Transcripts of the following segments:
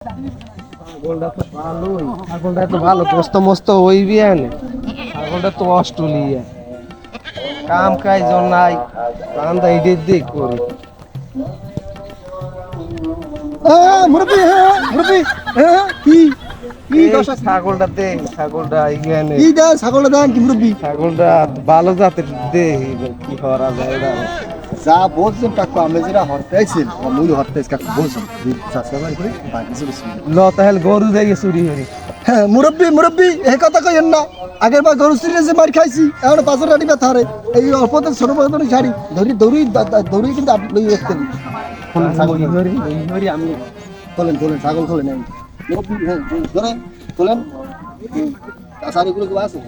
ছাগলটা তো ভালোই, ছাগলটা তো ভালো গোস্ত মস্ত হইবি আনে। ছাগলটা তো অস্ট্রেলিয়া, কাম কাজ নাই, কান্দা ইডে দিয়ে করি। মুরব্বী মুরব্বী কি কি দশা ছাগলটা দে, ছাগলটা ইয়ে কি দেন ছাগলটা দেন কি মুরব্বী ছাগলটা ভালো জাতের দে, কি করা যায় না। যা বলছেন কাকু আমি যেটা হরতেছেন মুই হরতেছ কাকু বলছেন চাষাবাই করে বাকি ল তাহলে গরু দিয়ে চুরি হরি। হ্যাঁ মুরব্বী মুরব্বী এই কথা কইেন না, আগের বার গরু চুরি যে মার খাইছি এখন পাঁচের রাড়ি ব্যথা হারে এই অল্পতে ছোট বড় শাড়ি ধরি দৌড়ি দৌড়ি কিন্তু আপনি লই রাখতেন ছাগল হরি আমি তোলেন তোলেন ছাগল তোলেন মুরব্বী হ্যাঁ ধরেন তোলেন শাড়িগুলো কি আছে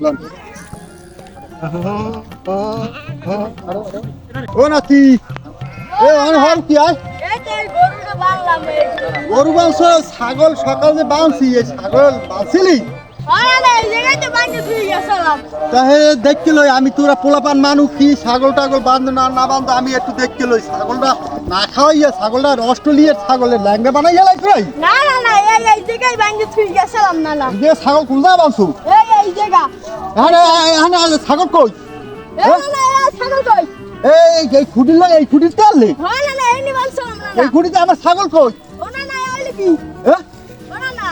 লন ও নাতি এ অন হল কি আয় গরু বাঁধছ ছাগল সকাল যে বাঁধছি এই ছাগল বাঁধছিলি তাহে দেখতে লই আমি তোরা পোলাপান মানুষ কি ছাগল টাগল বাঁধ না না বাঁধ আমি একটু দেখতে লই ছাগলটা না খাওয়াইয়া ছাগলটা অস্ট্রেলিয়ার ছাগলের ল্যাঙ্গা বানাই গেলাই তুই না না না এই জায়গায় বাইন্দে থুই গেছিলাম না না যে ছাগল কুলদা বাঁধছু এই জায়গা আরে ছাগল কই না ছাগল কই এই খুঁটি লই এই খুঁটি চাললে হয় না এই নি বলছিলাম না এই খুঁটিতে আমার ছাগল কই ও না না এই কি হ্যাঁ ও না না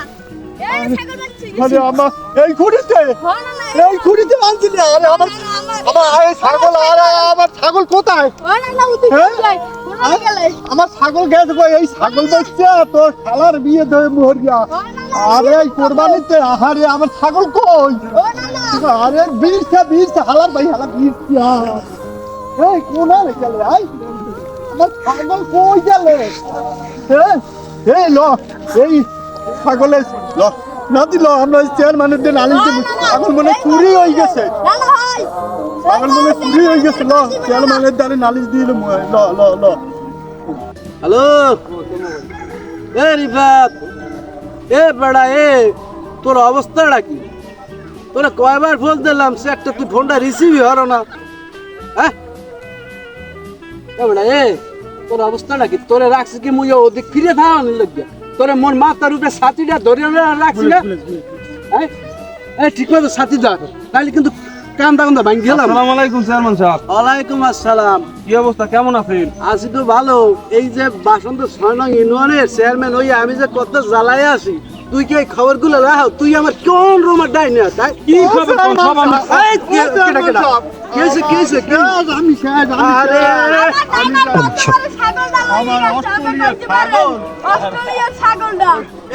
এই ছাগল বানছি আরে আমার এই খুঁটিতে হয় না না এই খুঁটিতে বাঁধছিলি আরে আমার এই ছাগল আরে আমার ছাগল কোথায় ও না না উঠে গেলে আমার ছাগল গেছে কই এই ছাগল বেচছে তোর খালার বিয়ে ধরে মরিয়া আরে এই কোরবানিতে আহারে আমার ছাগল কই ও না না আরে বীরটা হালার ভাই হালা বীরটা এই কোন আরে গেলে আই আমার ছাগল কই গেলে এই ল এই ছাগলের ল না দিল আমরা চেয়ারম্যানের দিন আলিম ছাগল মনে চুরি হয়ে গেছে না না ভাই ছাগল মনে চুরি হয়ে গেছে ল চেয়ারম্যানের দ্বারে নালিশ দিয়ে ল ল ল হ্যালো এ রিফাত এ বেড়া এ তোর অবস্থাটা কি তোরা কয়বার ফোন দিলাম সে একটা তুই ফোনটা রিসিভই হলো না হ্যাঁ এ বেড়া এ তোর অবস্থাটা কি তোরে রাখছি কি মুই ওদিক ফিরে থাকানোর লাগিয়া তোরে মোর মাথার উপরে ছাতিটা ধরে রাখছি না হ্যাঁ এই ঠিক মতো ছাতি ধর তাহলে কিন্তু কান্দা কান্দা ভাঙি গেলাম। আসসালামু আলাইকুম চেয়ারম্যান সাহেব। ওয়ালাইকুম আসসালাম। কি অবস্থা, কেমন আছেন? আছি তো ভালো। এই যে বাসন্ত ৬ নং ইউনিয়নের চেয়ারম্যান হই আমি যে কত জ্বালায় আছি, তুই কি এই খবরগুলো রাখ? তুই আমার কোন রুমের ডাইনে তাই কি খবর কোন সব আমি এই কেসে আমি শায়দ আরে আমার অস্ট্রেলিয়ার ছাগলটা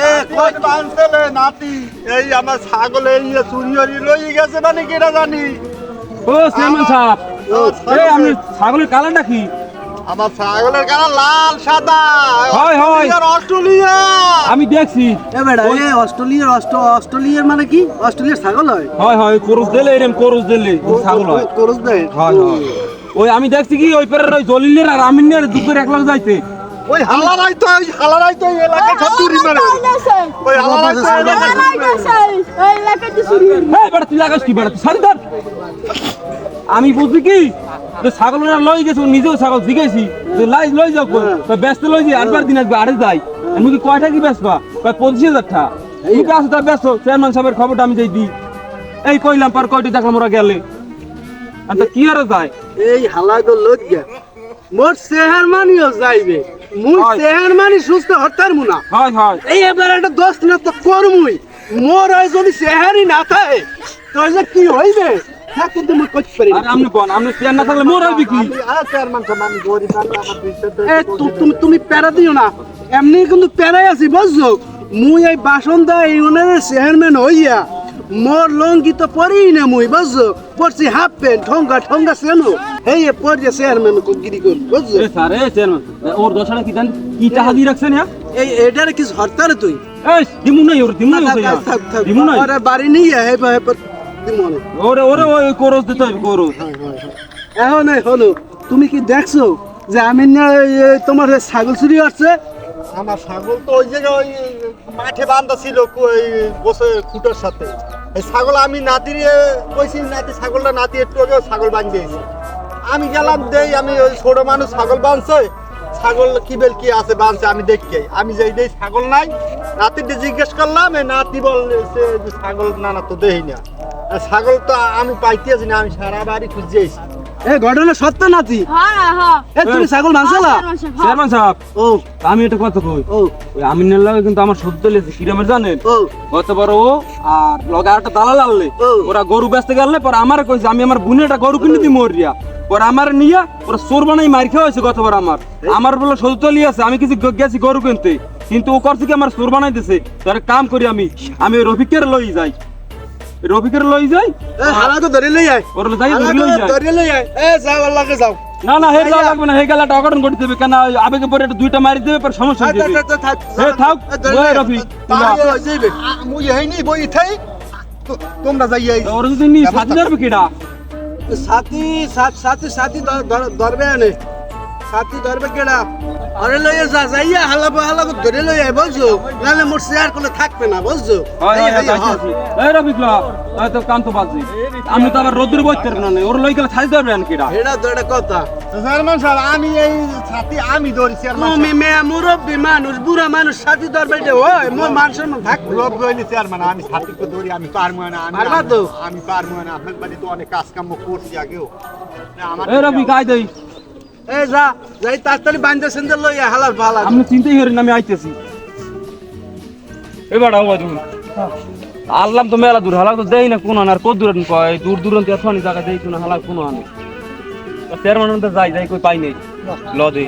এ কই বানছেলে নাতি এই আমার ছাগল এই চুরি হরি লই গেছে মানে কেডা জানি ও চেয়ারম্যান সাহেব, এই আপনি ছাগলের কালারটা কি? আমার ছাগলের কালার লাল সাদা হয়, হয়। অস্ট্রেলিয়া আমি দেখছি। এ বেটা এ অস্ট্রেলিয়ার মানে কি? অস্ট্রেলিয়ার ছাগল হয়? হয় হয়, করজ দিলে এরকম করজ দিলে ছাগল হয়। করস দেয়? হয় হয়, ওই আমি দেখছি কি ওই পারের ওই জলিলের আর আমিনের দুপুর একলা যাইতে। ওই হালারাই তো এই এলাকায় সব চুরি মারে ওই হালারাই তো এই এলাকাতে চুরি হ্যাঁ বেটা, তুই লাগাস কি বেটা, তুই সারি ধর। আমি বুঝছি কি যে ছাগলরা লই গেছে, ও নিজেও ছাগল শিখেছি যে লই যাও কই ব্যস্ত লই যে আটবার দিন আসবে আড়ে যাই। আমি কি কয়টা কি বেচবা? কয় 25,000 টাকা। ঠিক আছে তা ব্যস্ত, চেয়ারম্যান সাহেবের খবরটা আমি যাই দিই। এই কইলাম পার কয়টি দেখলাম ওরা গেলে। আচ্ছা কি আর যায়? এই হালাগো লজ্জা মোর চেহার মানিও যাইবে, মুই হয়। চেহার মানি সুস্থ হতার মুনা। হয় হয়, এই এবার একটা দোষ না তো করমুই, মোর হয় যদি চেহারই না থাকে তোর যে কি হইবে তা কিন্তু মুই কইতে পারি না। আর আপনি কোন আপনি চেয়ার না থাকলে মোর হইবে কি? এ তুমি প্যারা দিও না, এমনি কিন্তু প্যারাই আছি বুঝছো। মুই এই বাসন্দা ইউনিয়নের চেয়ারম্যান হইয়া মোর লঙ্গি তো পরি না মুই বুঝছো, পড়ছি হাফ প্যান্ট ঠঙ্গা সেনো এই পড়ছে চেয়ারম্যান গিরি কর বুঝছো। এ স্যার, এ চেয়ারম্যান ওর দশটা কি জান কি টাকা দিয়ে রাখছেন? হ্যাঁ এই এটার কিছু হরতারে তুই এই দিমু নাই, ওর দিমু নাই, দিমু নাই। আরে বাড়ি নিয়ে দিমু না। ওরে ওরে ওই করজ দিতে হবে, করজ। এখন এই হলো, তুমি কি দেখছো যে আমি না তোমার ছাগল চুরি হচ্ছে? আমার ছাগল তো ওই জায়গায় ওই মাঠে বাঁধা ছিল ওই বসে খুঁটার সাথে এই ছাগল আমি নাতির কইছি নাতি ছাগলটা নাতি একটু আগে ছাগল বাঁধ দিয়েছি আমি গেলাম দেই আমি ওই ছোট মানুষ ছাগল বাঁধছে ছাগল কি বেল কি আছে বানছে আমি দেখি আমি যে এই ছাগল নাই নাতিটি জিজ্ঞেস করলাম এই নাতি বলছে যে ছাগল না না তো দেই না আর ছাগল তো আমি পাইতেছি না আমি সারা বাড়ি খুঁজেছি এ ঘটনা সত্য নাতি হ্যাঁ হ্যাঁ এ তুমি ছাগল মানছলা চেয়ারম্যান সাহেব ও আমি এটা কথা কই ও ওই আমিনের লাগে কিন্তু আমার সত্য লেগেছে কিরমের জানেন ও গত বড় ও আর লগে একটা দালাল আনলে ও। ওরা গরু বেচতে গেলে পর আমার কইছে আমি আমার বোনের গরু কিনে দিই মরিয়া পর আমার নিয়া ওরা চোর বানাই মার খাওয়া হয়েছে গতবার আমার বলে সত্য আছে আমি কিছু গেছি গরু কিনতে কিন্তু ও করছে কি আমার চোর বানাই দিছে তার কাম করি আমি ওই রফিকের লই যাই রফিকের লই যাই এ হালা তো ধরে লই আয় ওর যাই হালা লই তো যাই ধরে লই আয় এ যাও আল্লাহকে যাও না না হে যাওয়া লাগবে না হে গেলাটা অঘটন ঘটে দেবে কেন আবেগে পরে এটা দুইটা মারি দেবে পর সমস্যা হয়ে যাবে এ থাক ওই রফিক মুই হইনি বই থাই তোমরা যাইয়া ওর যদি নি সাথে যাবে কিডা সাথী সাথী সাথী ধরবে আনে সাথী ধরবে কেডা আরে লইয়া যা যাইয়া হালা ধরে লই আয় বুঝছো নালে মোর শেয়ার করলে থাকবে না বুঝছো এই রফিক লা তো কাম তো বাজি আমি তো আবার রোদ্দুর বইতে পারব না ওর লই গেলে ছাই ধরবে আন কিডা এটা তো একটা কথা চেয়ারম্যান স্যার আমি এই ছাতি আমি ধরি চেয়ারম্যান তুমি মেয়ে মুরব্বী মানুষ বুড়া মানুষ সাথী ধরবে এটা ওই মোর মান সম্মান থাকবে লোক গইনি চেয়ারম্যান আমি ছাতি তো ধরি আমি পারমু না পারবা তো? আমি পারমু না আপনার বাড়ি তো অনেক কাজ কাম করছি আগেও না আমার এই রফিক আই দেই এ যা যাই তাড়াতাড়ি বান্ধে সেন্দার লই আয় হালার ভালা আপনি চিন্তাই করেন না, আমি আইতেছি এবার আওয়াজ দিন আল্লাহ তো মেলা দূর হালা তো দেই না কোন আর কত দূর কয় দূর দূরান্তে এতখানি জায়গা দেই কোন হালা কোন আনে চেয়ারম্যান মধ্যে যাই কই পাই নাই ল দেই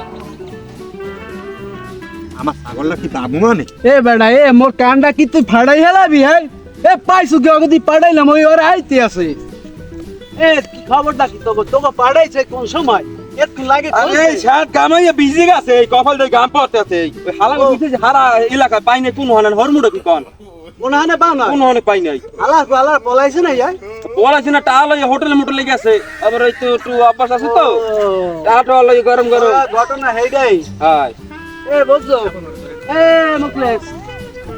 আমার ছাগলটা কি পাবো মানে এ বেড়া এ মোর কান্ডা কি তুই ফাড়াই হেলাবি হ্যাঁ এ পাইছু কি অগদি পাড়াইলাম ওই ওরা আইতে আছে এ কি খবরটা কি তোকে পাড়াইছে কোন সময় একটু লাগে এই শার্ট গামাইয়া বিজি গেছে এই কপাল দেই গাম পড়তেছে ওই হালা বিজি হারা এলাকা পাই নাই কোন হন হরমুড়া কি কোন কোন হানে পাও না কোন হনে পাই নাই হালার পলাইছে না যাই বলাছি না টাল ওই হোটেলে মোটেলে গেছে আবার ওই তো একটু অভ্যাস আছে তো টাটা লই গরম গরম ঘটনা হেইডাই হাই এ বুঝছো এ মুকলেশ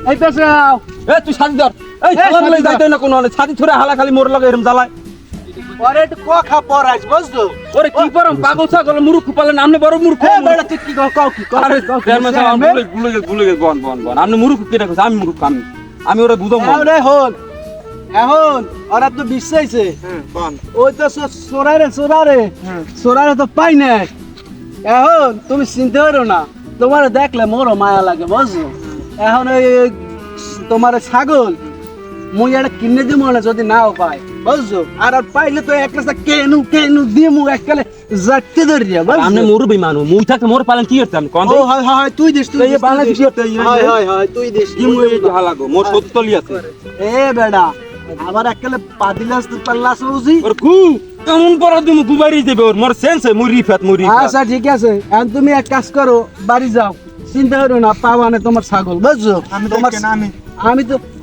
এই পেছে আও এ তুই সাথী ধর এই ছাগল লই যাইতে না কোন হনে ছাতি ধরে হালা খালি মোর লাগে এরম জ্বালায় পরে একটু কথা পড়াইছ বুঝছো ওরে কি করম পাগল ছাগল মুরুখ পালে নামনে বড় মুরুখ এ বেড়া তুই কি কও কি কও আরে চেয়ারম্যান সাহেব ভুলে গেছে বন আপনি মুরুখ কি রাখছ আমি মুরুখ আমি ওরে বুঝাম এখন ওরা তো বিশ্বাইছে কোন ওই তো সোরারে তো পাই নাই এখন তুমি চিন্তা করো না তোমার দেখলে মোরও মায়া লাগে বুঝছো এখন ওই তোমার ছাগল মুই এটা কিনে দিব না যদি নাও পাই বুঝছো আর পাইলে তো একটা কেনু দিমু এককালে জাটতে ধরিয়া আপনি মুরুবি মানু মুই থাকে মোর পালেন কি করতাম কোন ও হয় তুই দিস তুই এই বাংলাদেশ কি করতে হয় তুই দিস কি মুই এই হালাগো মোর সত্যলি আছে এ বেডা আবার এককালে পাদিলাস পাল্লাস বুঝি ওর কু কেমন পড়া দিমু গুবারি দেবে ওর মোর সেন্স মুই রিফাত আচ্ছা ঠিক আছে এখন তুমি এক কাজ করো বাড়ি যাও চিন্তা করো না পাবা না তোমার ছাগল বুঝছো আমি তোমার দেখে না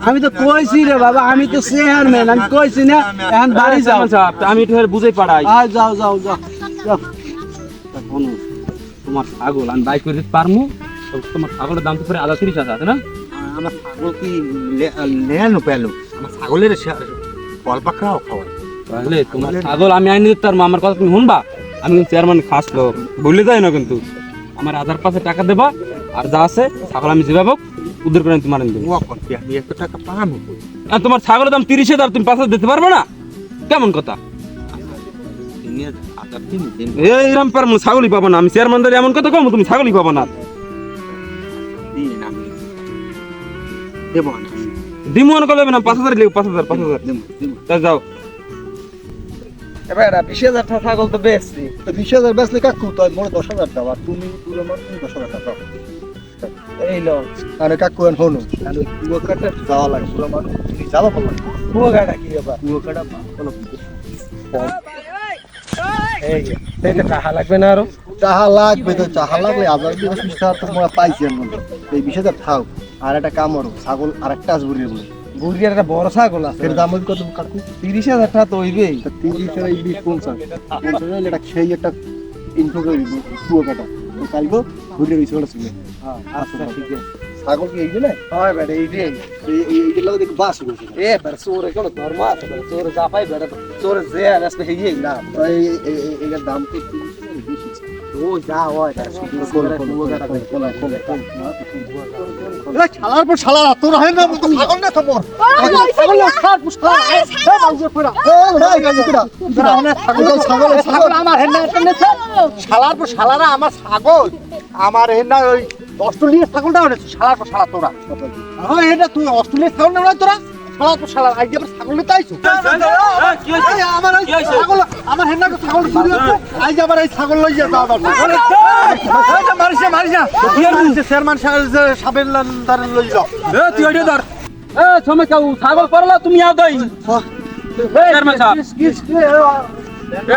আমি তো কইছি রে বাবা আমি তো চেয়ারম্যান আমি কইছি না এখন বাড়ি যাও আমি একটু বুঝাই পাড়াই আয় যাও যাও যাও যাও তোমার ছাগল আমি বাই করে দিতে পারমু তোমার ছাগলের দাম তো প্রায় 30,000 আছে না আমার ছাগল কি লেনো পেলো আমার ছাগলের ফল পাকড়াও খাওয়াই তাহলে তোমার ছাগল আমি আইনি দিতে পারবো আমার কথা তুমি শুনবা আমি কিন্তু চেয়ারম্যান খাস লোক ভুলে যাই না কিন্তু আমার 1000 টাকা দেবা আর যা আছে ছাগল আমি যেভাবে হোক উদ্ধার করে তোমার দেবো ও কোন কি আমি 100 টাকা পাবো আর তোমার ছাগলের দাম 30,000 তুমি 5,000 দিতে পারবে না কেমন কথা এইরকম পারবো ছাগলই পাবো না আমি চেয়ারম্যান ধরে এমন কথা কম তুমি ছাগলই পাবো না দেবো দিমু মনে করলে না 5,000 লিখো 5,000 তা যাও এবার 20,000 টাকা ছাগল তো বেশি তো 20,000 বেচলে কাকু তো মোর 10,000 টাকা আর তুমি পুরো মোর 10,000 টাকা এই লো আরে কাকু এন হনো আর ওই কুয়াকাটা যাওয়া লাগে পুরো মোর তুমি যাবা বললা কুয়াকাটা কি ব্যাপার কুয়াকাটা কোনো এই এটা টাকা লাগবে না আরো চাহা লাগবে তো চাহা লাগলে আবার 20 টাকা তোমরা পাইছেন মনে এই 20,000 থাও আর একটা কাম করো ছাগল আরেকটা আসবুরি বলে বুড়িয়ার একটা বড় ছাগল আছে এর দাম কত কাকু 30,000 টাকা তো হইবেই 30 এর 20 50 এটা খেয়ে একটা ইনফো করে দিব কুয়াকাটা তো কালকে ঘুরে গেছে ওটা শুনে আচ্ছা ঠিক আছে ছাগল কি এই না হয় বেটা এই রে এইগুলো দেখ বাস হয়েছে এ বেটা সোরে কোন ধর্ম আছে বেটা সোরে জাপাই বেটা সোরে যে আর আসবে হেই না এর দাম তো 30 বেশি এই শালার পর শালা তোর হয় না তো ছাগল না খবর ছাগল না শালার পর শালা এই মাংস পুরা এই গাজি পুরা ছাগল ছাগল আমার হেন্না শালার পর শালারা আমার ছাগল আমার হেন্না ওই অস্ট্রেলিয়ার ছাগলটা ওরে শালার পর শালা তোরা হ্যাঁ এটা তুই অস্ট্রেলিয়ার ছাগল না তোরা শালার পর শালা আইজে ছাগল নিতে আইছো কি হইছে এই আমার ওই কি হইছে? ছাগল আমার হেন্না ছাগল চুরি হচ্ছে আইজ আবার এই ছাগল লই যা দাও মারিস না চেয়ারম্যান সাহেবের দাঁড়ান লই যাও এ তুই ওইটা ধর এ সময় কাউ ছাগল পারলা তুমি আও দেই চেয়ারম্যান সাহেব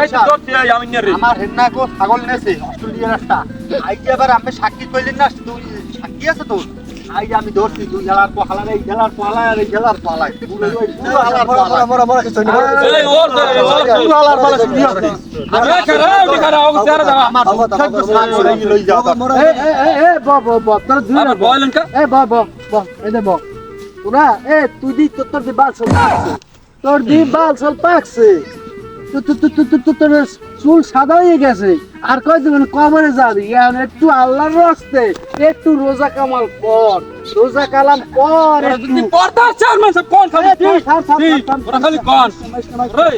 এই তো তোর দিয়ে আমি নিয়ে রে আমার হেন্না গো ছাগল নেছে অস্ট্রেলিয়ার একটা আইজি আবার আমি সাক্ষী কইলেন না তুই সাক্ষী আছে তো আইজি আমি ধরছি তুই জেলার পহালা এই জেলার পহালা আর এই জেলার পহালা পুরো হালার পহালা মরা কিছু না এই ওর পুরো হালার পহালা শুনি আছে আমি খারাপ ও স্যার দাও আমার দুঃখ ছাগল লই যাও এ ব তোর দুই আবার বলেন কা এ ব এই দে ব তোরা এ তুই দি তোর দি বাল সল পাকছে তোর দি বাল সল পাকছে তোর চুল সাদা হয়ে গেছে আর কয় দিন কবরে যাবি এখন একটু আল্লাহর রাস্তে একটু রোজা কামাল কর রোজা কালাম কর যদি পর্দার চেয়ারম্যান সাহেব কোন খালি ওরা খালি কোন রে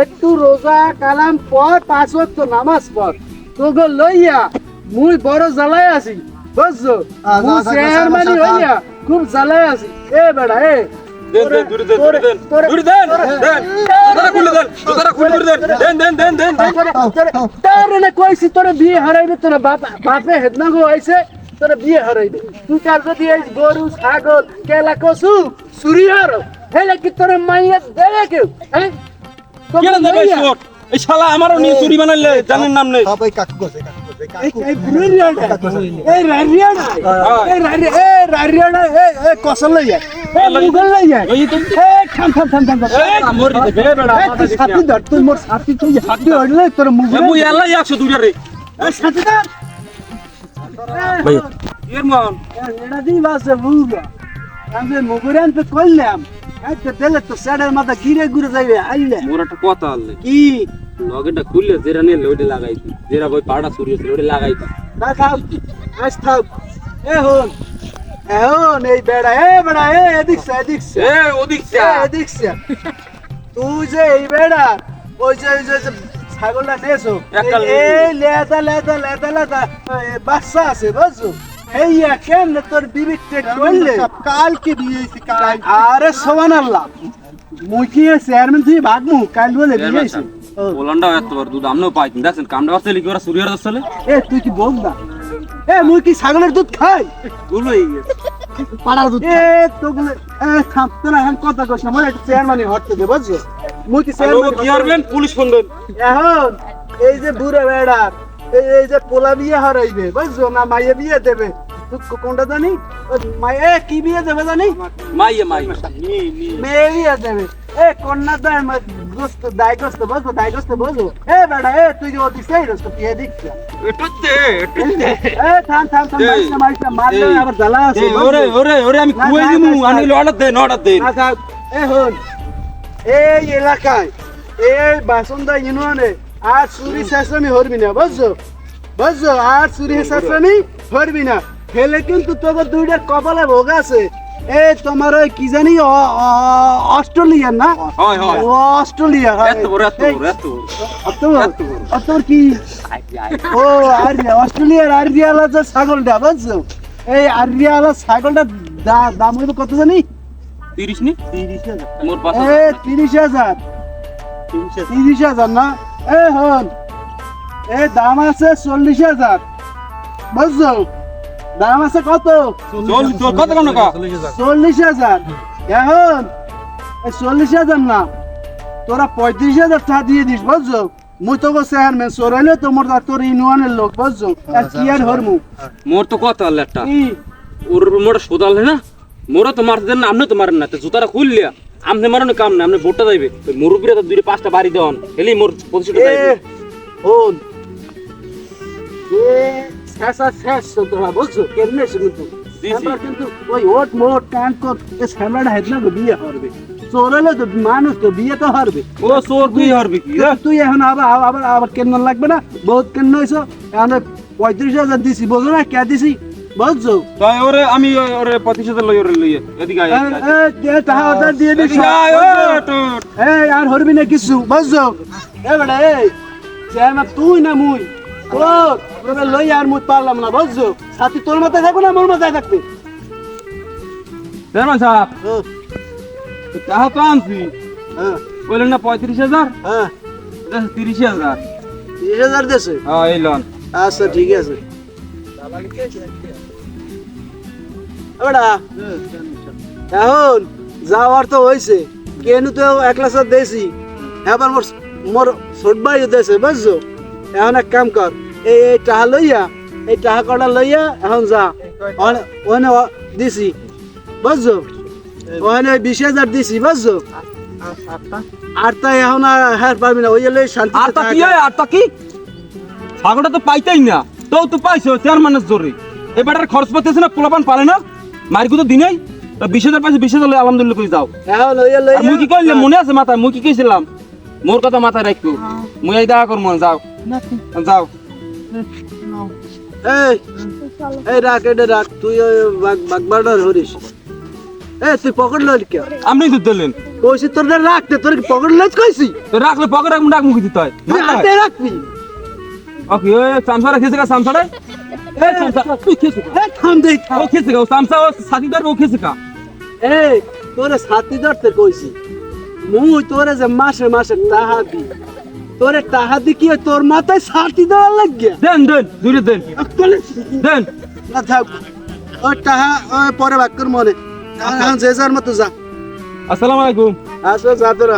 একটু রোজা কালাম পর 5 ওয়াক্ত নামাজ পড় তোকে লইয়া মুই বড় জ্বালায় আছি বুঝছো মুই চেয়ারম্যান হইয়া খুব জ্বালায় আছি এ বেড়া এ দেন দেন দূরে দেন দূরে দেন দূরে দেন দেন তোরা খুলে দেন তোরা খুলে দেন দেন দেন তোরে না কইছি তোরে বিয়ে হারাইবে তোর বাপে হেদনা গো আইছে তোরে বিয়ে হারাইবে তুই কার যদি এই গরু ছাগল কেলা কসু চুরি হারো হেলে কি তোরে মাইয়া দেবে কেউ হ্যাঁ কেন দেবে শোট এই শালা আমারও নিয়ে চুরি বানাইলে জানেন নাম নেই এই বুড়িয়াটা এই রারিয়াটা এই রারিয়াটা এই কসল লইয়া এই মুগল লইয়া ওই তো এই থাম এই মর দিতে বে বেড়া তুই সাথী ধর তুই মোর সাথী তুই সাথী হইলে তোর মুগল মুই আল্লাহ 100 দুইটা রে এই সাথী ধর ভাই এর মান এটা দি বাসে মুগা আমি মুগরান তো কইলাম আচ্ছা দিলে তো সাড়ের মাথা গিরে ঘুরে যাইবে আইলে মোর একটা কথা আনলে কি লগেটা খুললে যেরা নিয়ে ওইটা লাগাইছি যেরা ওই পাড়া চুরি হয়েছিল ওইটা লাগাইছি না খাও আজ থাক এখন এই বেড়া এদিক এ ওদিক এদিক তুই যে এই বেড়া ওই যে ছাগলটা নেছো একাল এই লেদা বাচ্চা আছে বুঝছো হেইয়া কেন তোর বিবিতে করলে কালকে দিয়েছি কাল আরে সুবহানাল্লাহ মুই কি চেয়ারম্যান তুই ভাগমু কাল বলে দিয়েছি পোলান্ডা এত বড় দুধ আমনেও পাইছি দেখছেন কামটা আসলে কি ওরা চুরি হয়ে চলে এ তুই কি বল না এ মুই কি ছাগলের দুধ খাই গুলো হয়ে গেছে পাড়ার দুধ এ তোগুলো থাম তোরা এখন কথা কইছ আমার একটা চেয়ারম্যানই হটতে দে বুঝছো মুই কি চেয়ারম্যান কি করবেন পুলিশ ফোন দেন এখন এই যে বুড়া বেড়া এই যে পোলা বিয়ে হারাইবে বুঝছো না মাইয়া বিয়ে দেবে তুই কোনটা জানি মাইয়া কি বিয়ে দেবে জানি মাইয়ে মেয়ে বিয়ে দেবে এ কন্যা দায় গোস্ত বুঝছো বুঝো এ বেড়া এ তুই যে ওদিক সেই রস্ত বিয়ে দিচ্ছ এটাতে এ থাম মাইসা মারলে আবার জ্বালা আছে ওরে আমি খুঁয়ে দিমু আনি অর্ডার দেন আচ্ছা এ হন এই এলাকায় এই বাসন্দা ইউনিয়নে আর চুরি শেষরামি হরবি না বুঝছো আর চুরি শেষরামি হরবি না হেলে কিন্তু তোকে দুইটার কপালে ভোগ আছে এই তোমার ওই কি জানি অস্ট্রেলিয়ান না হয় অস্ট্রেলিয়া তোর কি ও অস্ট্রেলিয়ার আরিয়ালা যে ছাগলটা বুঝছো এই আরিয়ালা ছাগলটা দাম হইবে কত জানি 30 নি 30,000 মোর পাশে 30,000 না এ হন এই দাম আছে 40,000 বুঝছো দাম আছে কত কত কোন কা 40,000 এখন এই 40,000 না তোরা 35,000 টাকা দিয়ে দিস বুঝছো মুই তো চেয়ারম্যান সরাইলে তোর ইউনিয়নের লোক বুঝছো আর কি আর হরমু মোর তো কথা হল একটা কি ওর মোটা সোদাল না মোরা তো মারতে দেন না আপনি তো মারেন না তো জুতাটা খুললিয়া আমনে মারানো কাম না আপনি ভোটটা যাইবে ওই মুরব্বিরা তো 2-5টা বাড়ি দেন এলি মোর প্রতিশোধটা যাইবে হন শেষ তোরা বুঝছো কেমনে কিন্তু কিন্তু ওই ওট মোট কান কর এ সামলাটা হেদনা বিয়ে করবে চোর হলে তো মানুষ তো বিয়ে তো হারবে ও চোর তুই হারবি কি তুই এখন আবার আবার আবার কেন লাগবে না বহুত কেন হয়েছো এখন 35,000 দিছি বোঝো না কে দিছি বুঝছো তাই ওরে আমি ওরে 25,000 লই ওরে লইয়ে এদিকে আয় টাকা অর্ডার দিয়ে দিস এদিকে আয় ও টোট এই আর হরবি না কিছু বুঝছো এ বেটা এই চেয়ারম্যান তুই না মুই তোর তোরে লই আর মুই পারলাম না বুঝছো সাথী তোর মাথায় থাকবে না মোর মাথায় থাকবে চেয়ারম্যান সাহেব হ্যাঁ টাকা তো আনছি হ্যাঁ বললেন না 35,000 হ্যাঁ 30,000 30,000 দেছে হ্যাঁ এই লন আচ্ছা ঠিক আছে ওটা এখন যাওয়ার তো হয়েছে কেন তো 1,00,000 দিয়েছি এবার মোর মোর ছোট ভাই দেছে বুঝছো এখন এক কাম কর এই টাকা লইয়া এই টাকা কটা লইয়া এখন যা ওখানে দিছি বুঝছো ওখানে 20,000 দিছি বুঝছো আর তাই এখন আর হ্যাঁ পারবি না ওই এলে শান্তি আর তা কি হয় আর তা কি ছাগলটা তো পাইতেই না তো পাইছো চেয়ারম্যানের জোরে এবারে খরচ পাতেছে না পোলাপান পারে না মারিকু তো দিনেই 20,000 পাইছে 20,000 লই আলহামদুলিল্লাহ করে যাও এখন ওই এলে আর মুই কি কইলে মনে আছে মাথায় মুই কি কইছিলাম মোর কথা মাথায় রাখো মুই এই দেখা করব যাও যাও এই এই রাখ এটা রাখ তুই ওই বাগবাড়ার হরিস এই তুই পকেট লইলি কে আপনি দুধ দিলেন কইছি তোর না রাখতে তোর কি পকেট লইছ কইছি তো রাখলে পকেট রাখবো ডাক মুখি দিতে হয় তুই হাতে রাখবি ওকে ওই সামসা রাখিছে কা সামসাড়ে এই সামসা তুই খেয়েছিস এই থাম দে ও খেয়েছে ও সামসা ও সাথীদার ও খেয়েছে কা এই তোরে সাথী ধরতে কইছি মুই তোরে যে মাসে মাসে টাকা দি তোরে টাকা দি কি হয়, তোর মাথায় সাথী দেওয়ার লাগিয়া দেন দেন দূরে দেন দেন না থাক ওই টাকা ওই পরে ভাগ কর মনে এখন যে যার মতো যা আসসালামু আলাইকুম আসো যা তোরা